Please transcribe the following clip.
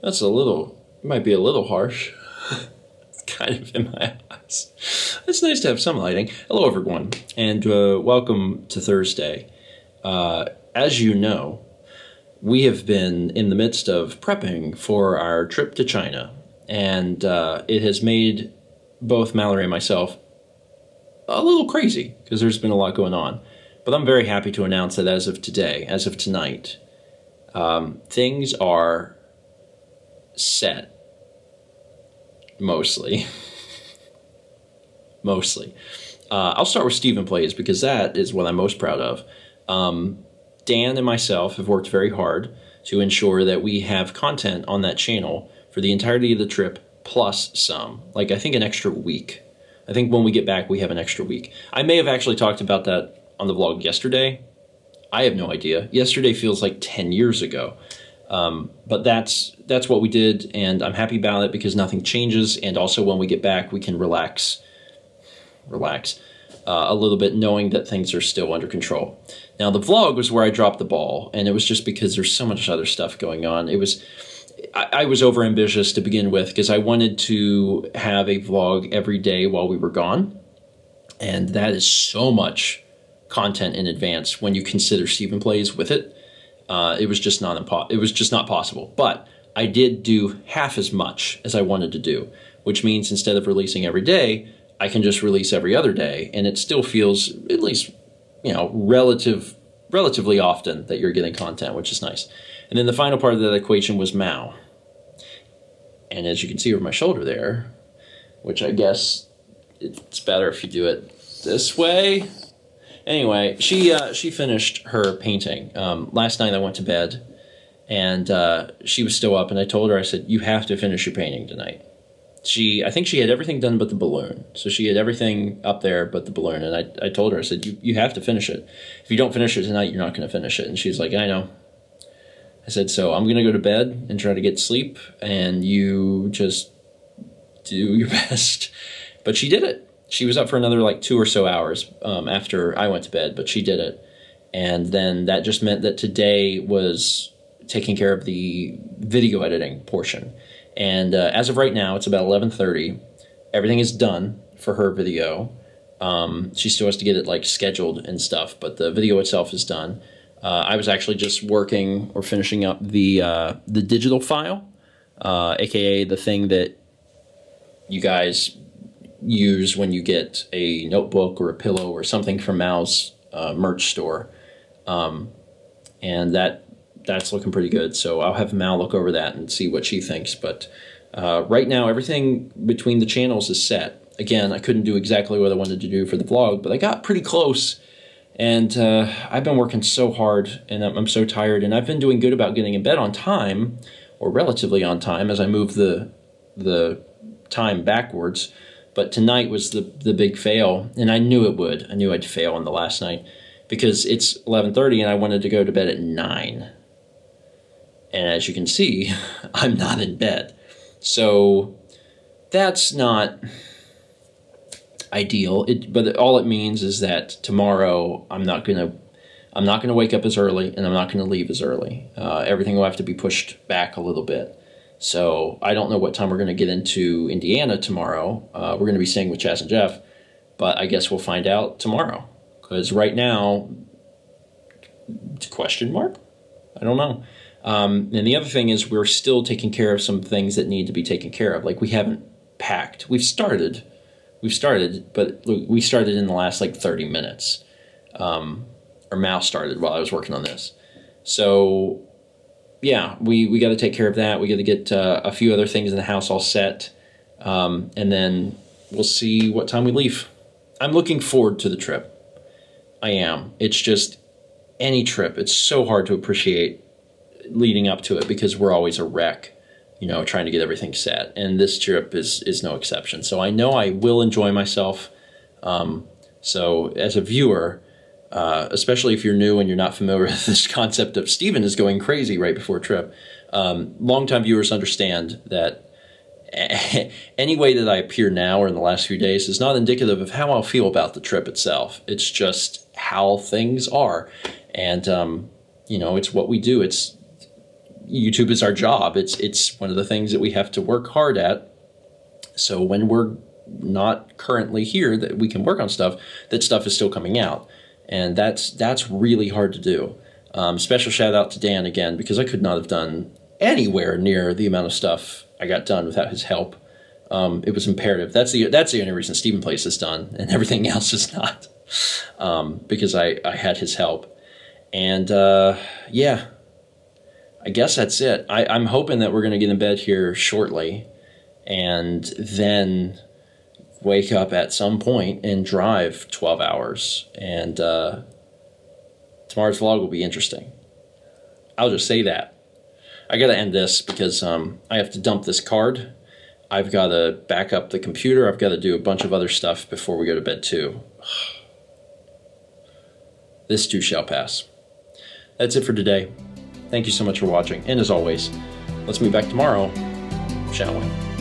That's might be a little harsh. Kind of in my eyes. It's nice to have some lighting. Hello, everyone, and welcome to Thursday. As you know, we have been in the midst of prepping for our trip to China, and it has made both Mallory and myself a little crazy because there's been a lot going on. But I'm very happy to announce that as of today, as of tonight, things are set. Mostly. I'll start with Stephen Plays because that is what I'm most proud of. Dan and myself have worked very hard to ensure that we have content on that channel for the entirety of the trip, plus some. Like, I think an extra week. I think when we get back, we have an extra week. I may have actually talked about that on the vlog yesterday. I have no idea. Yesterday feels like 10 years ago. But that's what we did, and I'm happy about it because nothing changes, and also when we get back, we can relax a little bit, knowing that things are still under control. Now, the vlog was where I dropped the ball, and it was just because there's so much other stuff going on. I was overambitious to begin with because I wanted to have a vlog every day while we were gone, and that is so much content in advance when you consider Stephen Plays with it. It was just not possible. But I did do half as much as I wanted to do, which means instead of releasing every day, I can just release every other day, and it still feels, at least, relatively often that you're getting content, which is nice. And then the final part of that equation was Mao. And as you can see over my shoulder there, which I guess it's better if you do it this way. Anyway, she finished her painting. Last night I went to bed, and she was still up, and I told her, I said, you have to finish your painting tonight. I think she had everything done but the balloon. So she had everything up there but the balloon, and I told her, I said, you have to finish it. If you don't finish it tonight, you're not going to finish it. And she's like, I know. I said, so I'm going to go to bed and try to get sleep, and you just do your best. But she did it. She was up for another like 2 or so hours after I went to bed, but she did it. And then that just meant that today was taking care of the video editing portion. And as of right now, it's about 11:30. Everything is done for her video. She still has to get it like scheduled and stuff, but the video itself is done. I was actually just working or finishing up the digital file, aka the thing that you guys use when you get a notebook or a pillow or something from Mao's merch store, and that's looking pretty good. So I'll have Mao look over that and see what she thinks. But right now, everything between the channels is set. Again, I couldn't do exactly what I wanted to do for the vlog, but I got pretty close. And I've been working so hard, and I'm so tired. And I've been doing good about getting in bed on time, or relatively on time, as I move the time backwards. But tonight was the big fail, and I knew it would. I knew I'd fail on the last night because it's 11:30 and I wanted to go to bed at 9. And as you can see, I'm not in bed. So that's not ideal. But all it means is that tomorrow I'm not gonna wake up as early, and I'm not gonna leave as early. Everything will have to be pushed back a little bit. So I don't know what time we're going to get into Indiana tomorrow. We're going to be staying with Chaz and Jeff, but I guess we'll find out tomorrow. Because right now, question mark? I don't know. And the other thing is we're still taking care of some things that need to be taken care of. Like, we haven't packed. We've started, but we started in the last like 30 minutes. Or Mal started while I was working on this. So yeah, we got to take care of that. We got to get a few other things in the house all set, and then we'll see what time we leave. I'm looking forward to the trip. I am. It's just any trip. It's so hard to appreciate leading up to it because we're always a wreck, trying to get everything set. And this trip is no exception. So I know I will enjoy myself. So as a viewer, especially if you're new and you're not familiar with this concept of Stephen is going crazy right before a trip, longtime viewers understand that any way that I appear now or in the last few days is not indicative of how I'll feel about the trip itself. It's just how things are. And, it's what we do. YouTube is our job. It's one of the things that we have to work hard at. So when we're not currently here, that we can work on stuff, that stuff is still coming out. And that's really hard to do. Special shout out to Dan again, because I could not have done anywhere near the amount of stuff I got done without his help. It was imperative. That's the only reason Stephen Place is done, and everything else is not, because I had his help. And yeah, I guess that's it. I'm hoping that we're going to get in bed here shortly, and then wake up at some point and drive 12 hours. And tomorrow's vlog will be interesting. I'll just say that. I got to end this because I have to dump this card. I've got to back up the computer. I've got to do a bunch of other stuff before we go to bed too. This too shall pass. That's it for today. Thank you so much for watching. And as always, let's meet back tomorrow, shall we?